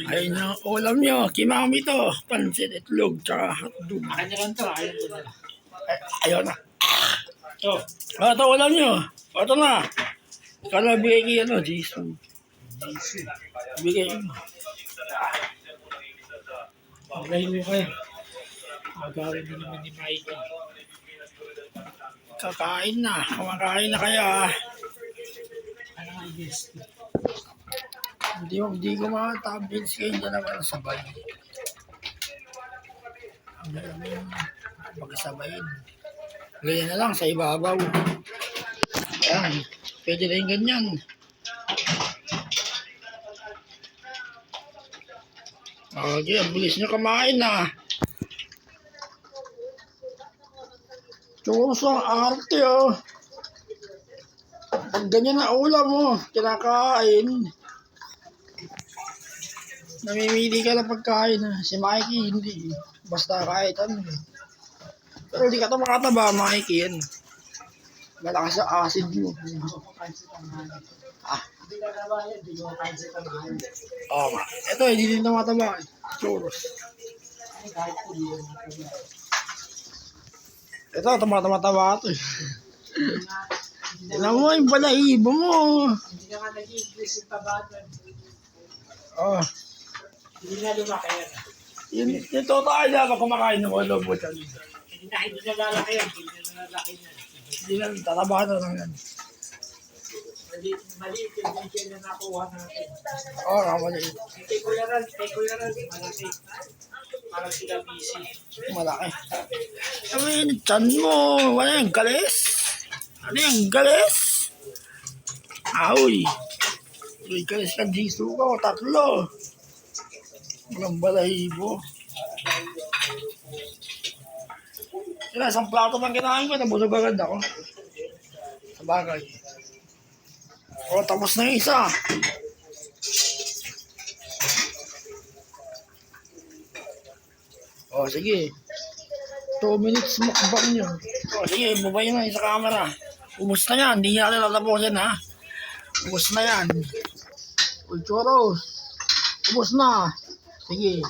Ayun yung ulam nyo. Kimami to. Pansit, itlog, tsaka hotdog. Kanya lang to, ayaw ko na. Ayaw na. Ito. Ito ulam nyo. Ito na. Kala bigay kayo ano, Jisoo. Bigay mo. Magaling mo kayo. Agawin mo naman ni Mikey. Kakain na. Kumakain na kaya. Ano nga i-guess? Hindi ko makatampils kayo dyan naman sabay. Ang galang yung magkasabayin. Ganyan na lang sa ibabaw. Ayan. Pwede na yung ganyan. Okay, ang bilis nyo kumain na. Churros ang arte oh. Pag ganyan na ulam mo, kinakain. Namimili ka ng pagkain ha. Si Mikey hindi. Basta kahit ano. Pero hindi ka ito makataba, Mikey yan. Malakas sa acid mo. Hindi ka naman yan, hindi ko pansit ang mahal. Oo nga. Ito, hindi din ito mataba. Churros. Ay, kahit po, hindi ko mataba. Ito, tumataba ito eh. Tignan mo yung balahibo mo. Hindi na nga nag-i-English yung tabatan. Oh. Hindi na lumaki yan. Yung totoo na kumakain ng ulo mo dyan. Hindi na lalaki yan, hindi na lalaki yan. Hindi na, tataba na lang yan. Maliit yung medyo na nakuha natin. Oo, kamaliit. Kay Kuya Ral, malaki. Parang sila busy. Malaki. Ano yun, chan mo? Wala yung galis? Ano yung galis? Uy, galis ka, Jisoo ko, tatlo. Walang balahibo. Yan, isang plato man kinain ko, nabusog agad ako. Sa bagay. O, tapos na yung isa. O, sige. 2 minutes mukbang nyo. O, sige, bubay na sa camera. Ubus na yan, hindi niya natin tatapusin ha. Ubus na yan. Uy, choros. Ubus na. Sige.